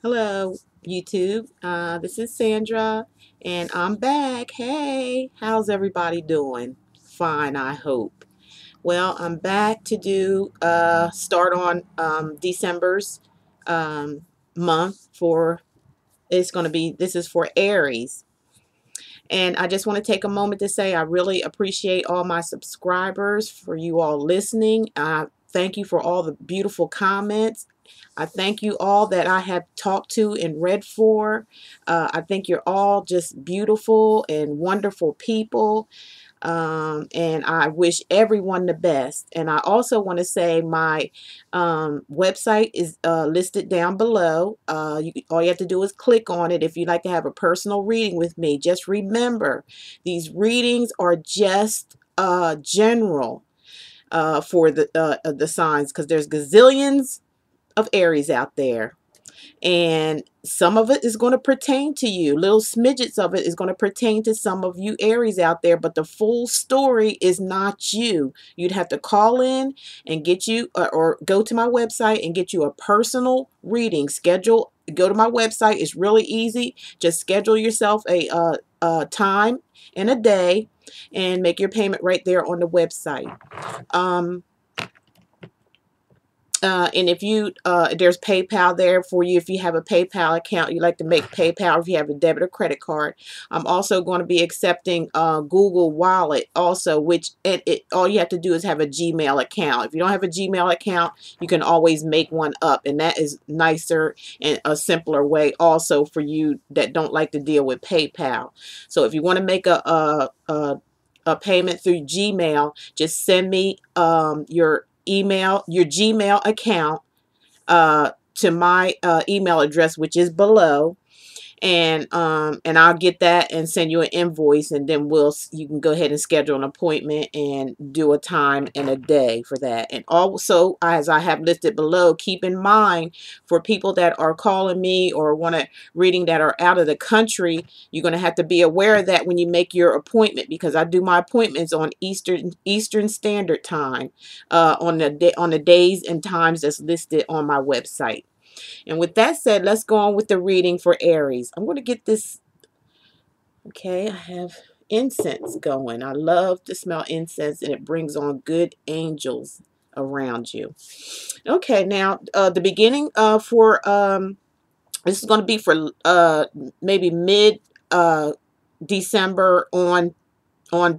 Hello, YouTube. This is Sandra, and I'm back. Hey, how's everybody doing? Fine, I hope. Well, I'm back to do start on December's um, month for. It's going to be. This is for Aries. And I just want to take a moment to say I really appreciate all my subscribers, for you all listening. Thank you for all the beautiful comments. I thank you all that I have talked to and read for. I think you're all just beautiful and wonderful people. And I wish everyone the best. And I also want to say my website is listed down below. All you have to do is click on it if you'd like to have a personal reading with me. Just remember, these readings are just general for the signs, because there's gazillions of Aries out there. And some of it is going to pertain to you. Little smidgets of it is going to pertain to some of you Aries out there, but the full story is not you. You'd have to call in and get you, or go to my website and get you a personal reading. Go to my website. It's really easy. Just schedule yourself a time and a day and make your payment right there on the website. And if you there's PayPal there for you if you have a PayPal account. You like to make PayPal if you have a debit or credit card. I'm also going to be accepting Google Wallet also, which all you have to do is have a Gmail account. If you don't have a Gmail account, you can always make one up, and that is nicer and a simpler way also for you that don't like to deal with PayPal. So if you want to make a payment through Gmail, just send me your Gmail account to my email address, which is below, and I'll get that and send you an invoice, and then you can go ahead and schedule an appointment and do a time and a day for that. And also, as I have listed below, keep in mind, for people that are calling me or want a reading that are out of the country, you're going to have to be aware of that when you make your appointment, because I do my appointments on Eastern Standard Time, on the days and times that's listed on my website. And with that said, let's go on with the reading for Aries. I'm going to get this. Okay, I have incense going. I love to smell incense, and it brings on good angels around you. Okay, now the beginning for this is going to be for maybe mid December on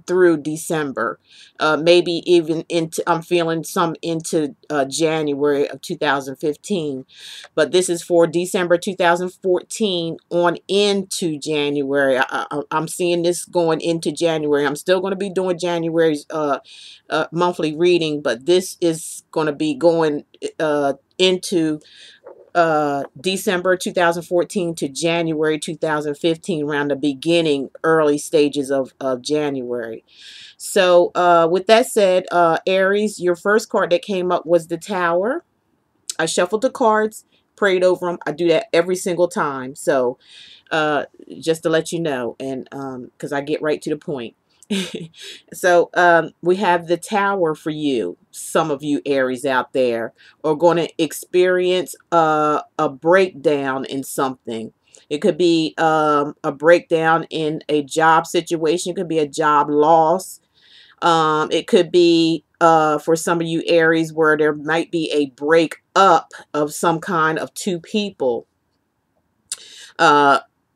through December, maybe even into, I'm feeling some into January of 2015, but this is for December 2014 on into January. I'm seeing this going into January. I'm still going to be doing January's monthly reading, but this is going to be going into December 2014 to January 2015, around the beginning, early stages of January. So with that said, Aries, your first card that came up was the Tower. I shuffled the cards, prayed over them. I do that every single time. So just to let you know, and because I get right to the point. So we have the Tower for you. Some of you Aries out there are going to experience a breakdown in something. It could be a breakdown in a job situation. It could be a job loss. It could be for some of you Aries where there might be a break up of some kind of two people.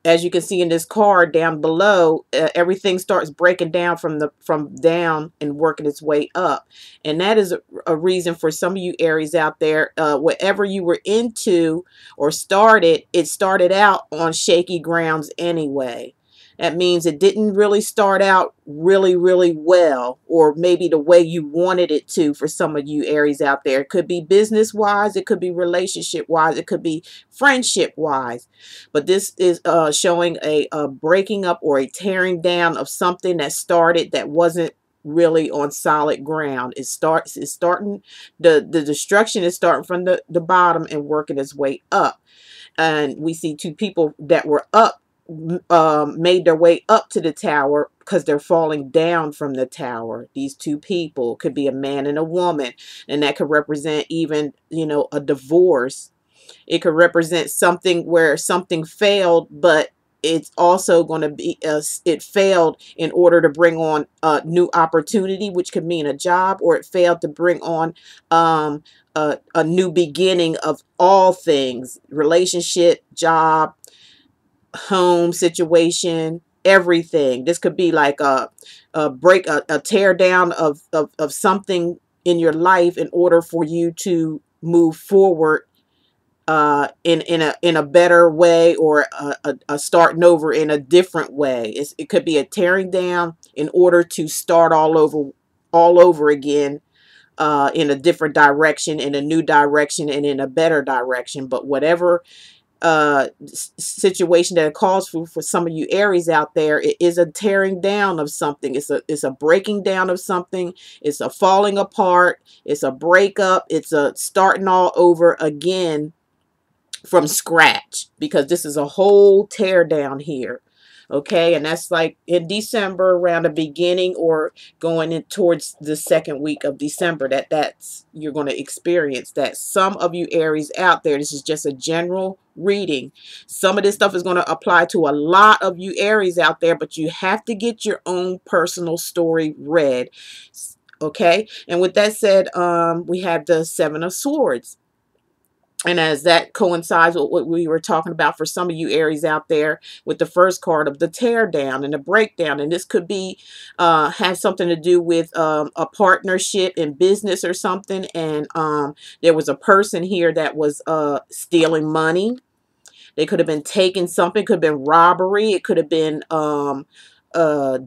As you can see in this card down below, everything starts breaking down from down and working its way up, and that is a reason for some of you Aries out there. Whatever you were into or started, it started out on shaky grounds anyway. That means it didn't really start out really, really well, or maybe the way you wanted it to for some of you Aries out there. It could be business-wise, it could be relationship-wise, it could be friendship-wise. But this is showing a breaking up or a tearing down of something that started that wasn't really on solid ground. It's starting, the destruction is starting from the bottom and working its way up. And we see two people that were up, made their way up to the Tower because they're falling down from the Tower. These two people could be a man and a woman, and that could represent even, a divorce. It could represent something where something failed, but it's also going to be it failed in order to bring on a new opportunity, which could mean a job, or it failed to bring on a new beginning of all things: relationship, job, home situation, everything. This could be like a tear down of something in your life in order for you to move forward in a better way, or a starting over in a different way. It could be a tearing down in order to start all over again, in a different direction, in a new direction, and in a better direction. But whatever situation that it calls for some of you Aries out there, it is a tearing down of something. It's a breaking down of something. It's a falling apart. It's a breakup. It's a starting all over again from scratch, because this is a whole tear down here. Okay, and that's like in December, around the beginning or going in towards the second week of December, that's you're going to experience that. Some of you Aries out there, this is just a general reading. Some of this stuff is going to apply to a lot of you Aries out there, but you have to get your own personal story read. Okay, and with that said, we have the Seven of Swords. And as that coincides with what we were talking about for some of you Aries out there, with the first card of the tear down and the breakdown. And this could be have something to do with a partnership in business or something. And there was a person here that was stealing money. They could have been taking something. It could have been robbery. It could have been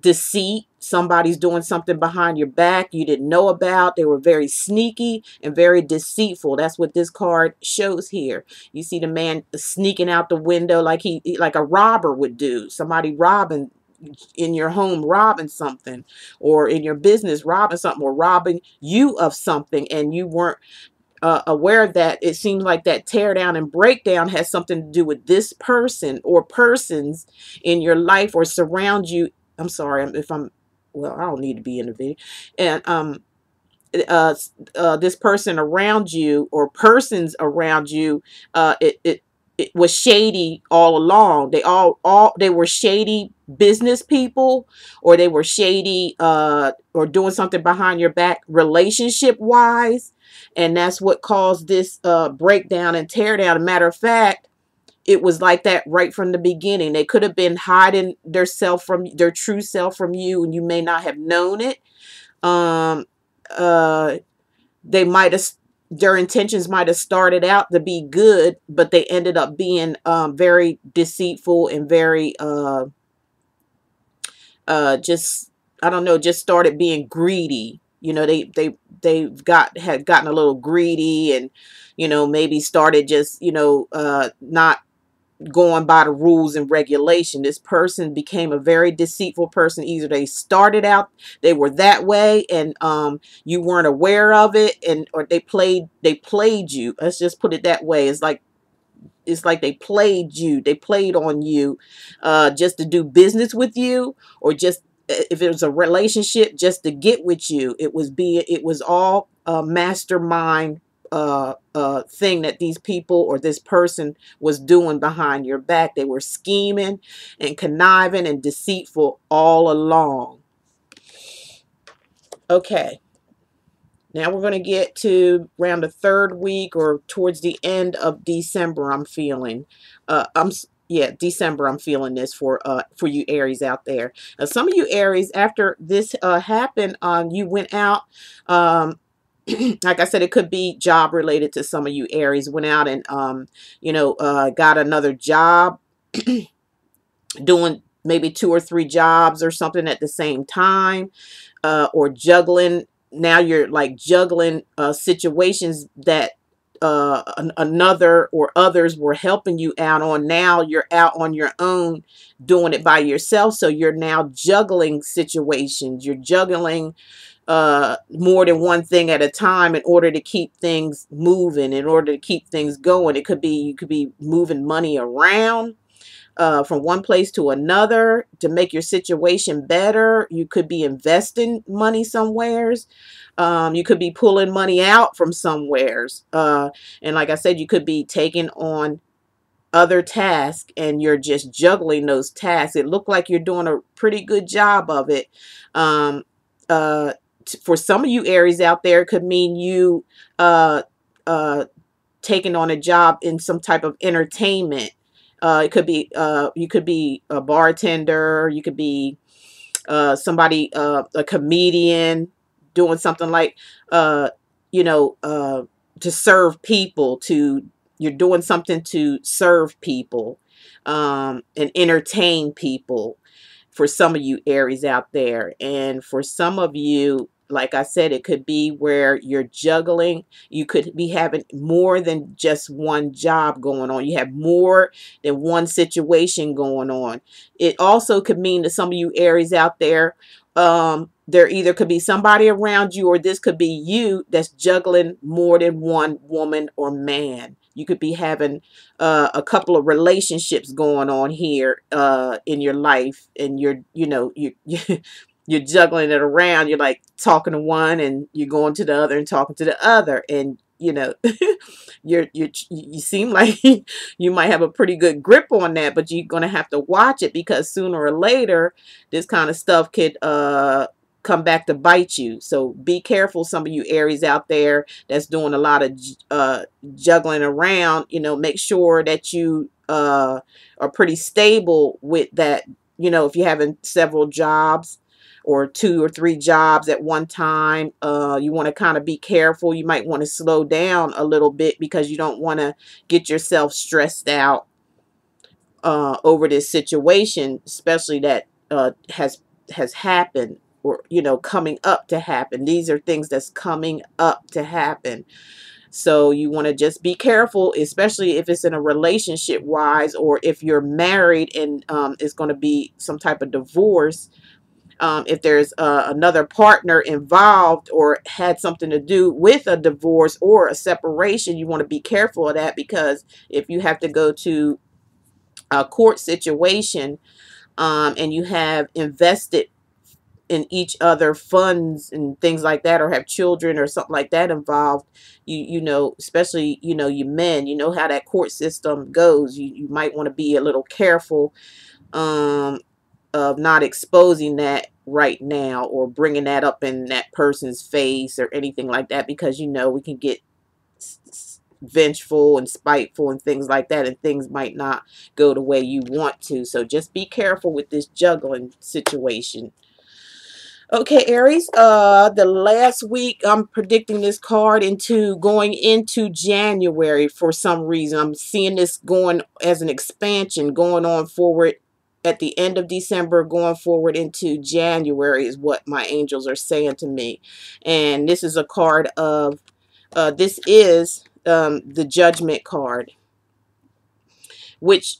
deceit. Somebody's doing something behind your back you didn't know about. They were very sneaky and very deceitful. That's what this card shows here. You see the man sneaking out the window like like a robber would do. Somebody robbing in your home, robbing something, or in your business robbing something, or robbing you of something, and you weren't aware of that. It seems like that tear down and breakdown has something to do with this person or persons in your life or surround you. I'm sorry if I'm, well, I don't need to be in the video. And this person around you or persons around you, it was shady all along. They were shady business people, or they were shady or doing something behind your back relationship wise, and that's what caused this breakdown and tear down. As a matter of fact, it was like that right from the beginning. They could have been hiding their true self from you, and you may not have known it. They might have, their intentions might have started out to be good, but they ended up being very deceitful and very just, I don't know, just started being greedy. You know, had gotten a little greedy, and maybe started just not going by the rules and regulation. This person became a very deceitful person. Either they started out, they were that way, and you weren't aware of it, or they played you. Let's just put it that way. It's like they played you. They played on you just to do business with you, or just if it was a relationship, just to get with you. It was all a mastermind thing that these people or this person was doing behind your back. They were scheming and conniving and deceitful all along. Okay. Now we're going to get to around the third week or towards the end of December. I'm feeling, December. I'm feeling this for you Aries out there. Now, some of you Aries, after this happened, you went out. Like I said, it could be job related to some of you Aries. Went out and got another job, doing maybe 2 or 3 jobs or something at the same time, or juggling. Now you're like juggling situations that another or others were helping you out on. Now you're out on your own doing it by yourself. So you're now juggling situations. You're juggling more than one thing at a time in order to keep things moving, in order to keep things going. You could be moving money around from one place to another to make your situation better. You could be investing money somewheres. You could be pulling money out from somewheres. And like I said, you could be taking on other tasks and you're just juggling those tasks. It looked like you're doing a pretty good job of it. Um, for some of you Aries out there, it could mean you uh, uh, taking on a job in some type of entertainment. It could be you could be a bartender, you could be somebody, a comedian, doing something like, uh, you know, to serve people. To You're doing something to serve people, and entertain people. For some of you Aries out there, and for some of you, like I said, it could be where you're juggling. You could be having more than just one job going on. You have more than one situation going on. It also could mean to some of you Aries out there, there either could be somebody around you, or this could be you that's juggling more than one woman or man. You could be having a couple of relationships going on here in your life, and you're juggling it around. You're like talking to one and you're going to the other and talking to the other, and you seem like you might have a pretty good grip on that, but you're gonna have to watch it, because sooner or later this kind of stuff could come back to bite you. So be careful, some of you Aries out there that's doing a lot of juggling around. Make sure that you are pretty stable with that. If you're having several jobs or 2 or 3 jobs at one time, you want to kind of be careful. You might want to slow down a little bit, because you don't want to get yourself stressed out over this situation, especially that has happened, or coming up to happen. These are things that's coming up to happen. So you want to just be careful, especially if it's in a relationship wise, or if you're married and it's going to be some type of divorce. If there's another partner involved, or had something to do with a divorce or a separation, you want to be careful of that, because if you have to go to a court situation, and you have invested in each other funds and things like that, or have children or something like that involved, especially you men, how that court system goes. You might want to be a little careful of not exposing that right now, or bringing that up in that person's face or anything like that, because we can get vengeful and spiteful and things like that, and things might not go the way you want to. So just be careful with this juggling situation. Okay, Aries, the last week I'm predicting this card going into January. For some reason, I'm seeing this going as an expansion, going on forward at the end of December, going forward into January is what my angels are saying to me. And this is a card of, this is the Judgment card, which,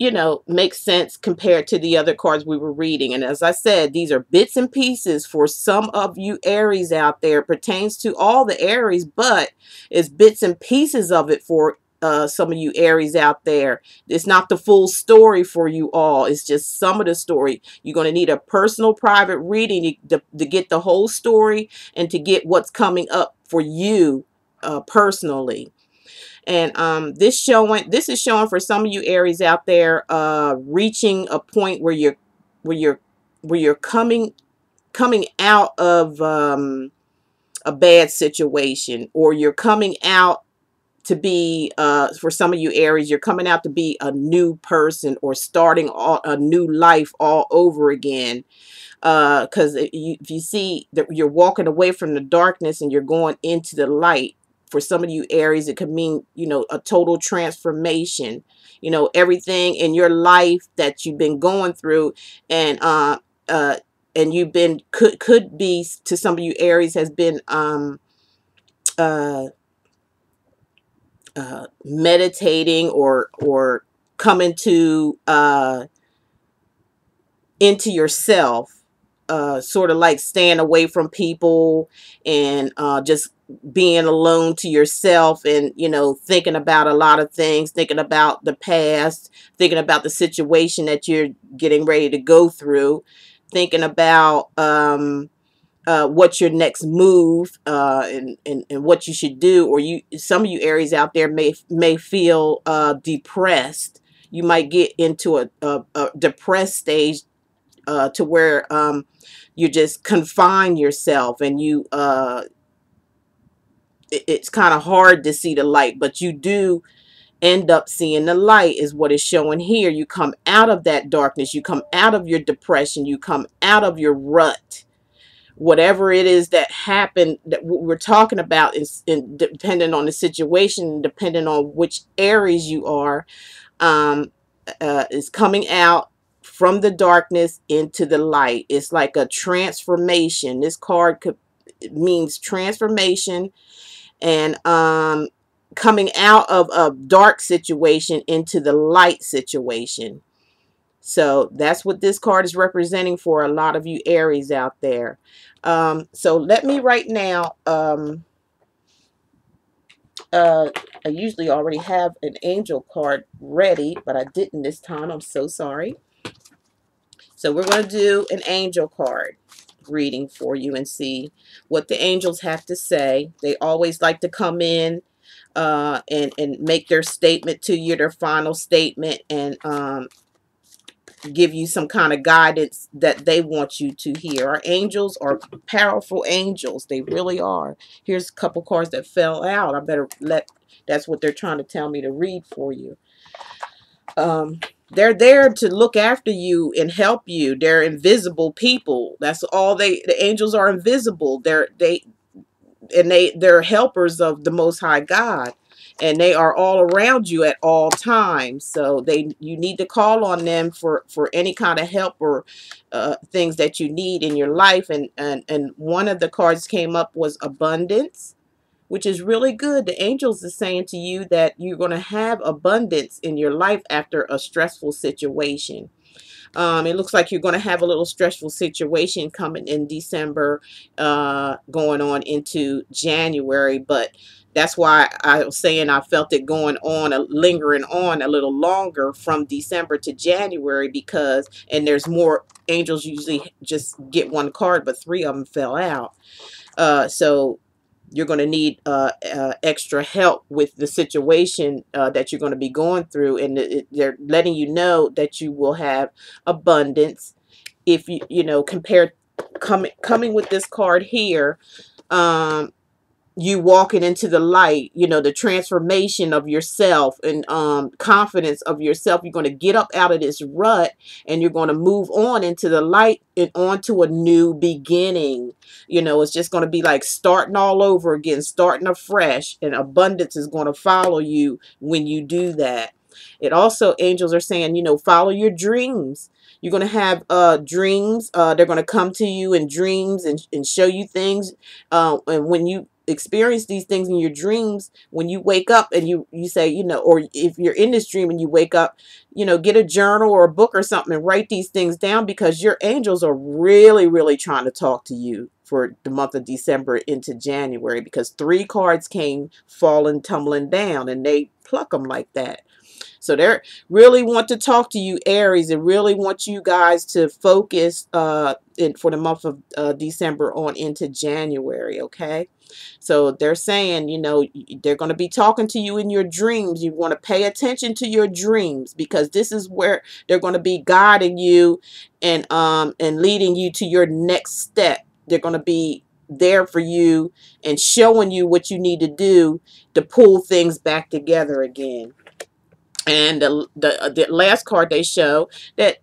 makes sense compared to the other cards we were reading. And as I said, these are bits and pieces for some of you Aries out there. It pertains to all the Aries, but it's bits and pieces of it for some of you Aries out there. It's not the full story for you all. It's just some of the story. You're going to need a personal private reading to get the whole story, and to get what's coming up for you personally. And this is showing for some of you Aries out there, reaching a point where you're coming out of a bad situation, or you're coming out to be, for some of you Aries, you're coming out to be a new person, or starting a new life all over again. Because if you see that you're walking away from the darkness and you're going into the light. For some of you Aries, it could mean, a total transformation. Everything in your life that you've been going through, and you've been, could be, to some of you Aries, has been uh, meditating, or coming to into yourself. Sort of like staying away from people, and just being alone to yourself, and thinking about a lot of things, thinking about the past, thinking about the situation that you're getting ready to go through, thinking about what's your next move, and what you should do. Or some of you Aries out there may feel depressed. You might get into a depressed stage, to where you just confine yourself, and it's kind of hard to see the light, but you do end up seeing the light, is what is showing here. You come out of that darkness, you come out of your depression, you come out of your rut. Whatever it is that happened, that we're talking about, is depending on the situation, depending on which Aries you are, is coming out from the darkness into the light. It's like a transformation. This card means transformation, and coming out of a dark situation into the light situation. So that's what this card is representing for a lot of you Aries out there. So let me right now, I usually already have an angel card ready, but I didn't this time. I'm so sorry. So we're going to do an angel card reading for you and see what the angels have to say. They always like to come in and make their statement to you, their final statement, and give you some kind of guidance that they want you to hear. Our angels are powerful angels. They really are. Here's a couple cards that fell out. I better that's what they're trying to tell me to read for you. They're there to look after you and help you. They're invisible people. That's all the angels are invisible. They're helpers of the Most High God, and they are all around you at all times. So you need to call on them for any kind of help or things that you need in your life. And one of the cards came up was abundance, which is really good. The angels are saying to you that you're going to have abundance in your life after a stressful situation. It looks like you're going to have a little stressful situation coming in December, going on into January. But that's why I was saying I felt it going on, lingering on a little longer from December to January, because, and there's more angels usually just get one card, but 3 of them fell out. So you're going to need extra help with the situation that you're going to be going through. And they're letting you know that you will have abundance if compared coming with this card here. You walking into the light, the transformation of yourself, and confidence of yourself. You're going to get up out of this rut, and you're going to move on into the light and onto a new beginning. It's just going to be like starting all over again, starting afresh, and abundance is going to follow you when you do that. It also, angels are saying, follow your dreams. You're going to have dreams. They're going to come to you in dreams and show you things. And when you experience these things in your dreams, when you wake up and you say, or if you're in this dream and you wake up, get a journal or a book or something and write these things down, because your angels are really, really trying to talk to you for the month of December into January, because 3 cards came falling, tumbling down, and they pluck them like that. So they really want to talk to you, Aries, and really want you guys to focus for the month of December on into January, okay? So they're saying, they're going to be talking to you in your dreams. You want to pay attention to your dreams, because this is where they're going to be guiding you and leading you to your next step. They're going to be there for you and showing you what you need to do to pull things back together again. And the last card they show that,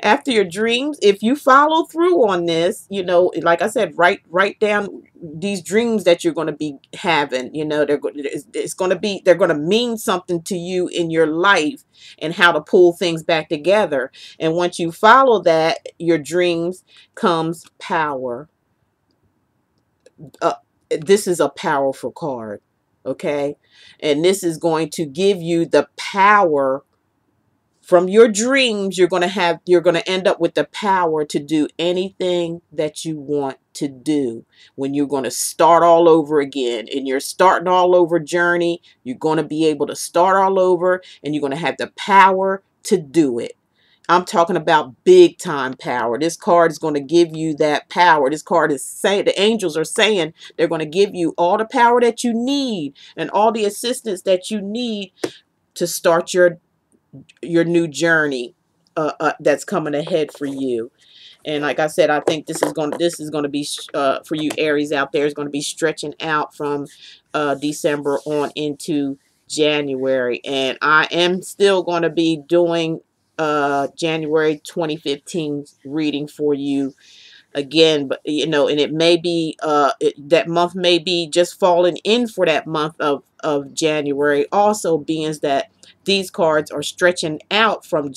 after your dreams, if you follow through on this, like I said, write down these dreams that you're going to be having. They're going to mean something to you in your life, and how to pull things back together. And once you follow that, your dreams comes power. This is a powerful card. Okay, and this is going to give you the power from your dreams. You're going to end up with the power to do anything that you want to do. When you're going to start all over again, in your starting all over journey, you're going to be able to start all over, and you're going to have the power to do it. I'm talking about big time power. This card is going to give you that power. This card is saying, the angels are saying they're going to give you all the power that you need and all the assistance that you need to start your new journey that's coming ahead for you. And like I said, I think this is going to be for you Aries out there, is going to be stretching out from December on into January. And I am still going to be doing January 2015 reading for you again, but you know, and it may be that month may be just falling in for that month of January, also being that these cards are stretching out from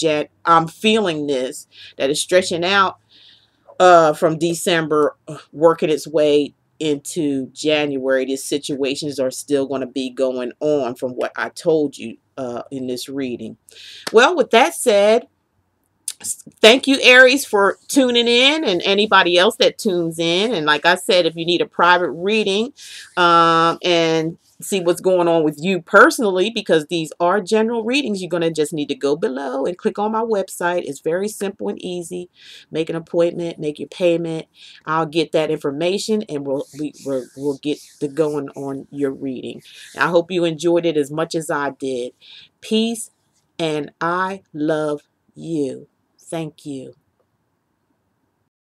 I'm feeling this, that is stretching out from December, working its way into January. These situations are still going to be going on from what I told you in this reading. Well, with that said, thank you, Aries, for tuning in, and anybody else that tunes in. And like I said, if you need a private reading and see what's going on with you personally, because these are general readings, you're going to just need to go below and click on my website. It's very simple and easy. Make an appointment, make your payment. I'll get that information, and we'll get to going on your reading. I hope you enjoyed it as much as I did. Peace, and I love you. Thank you.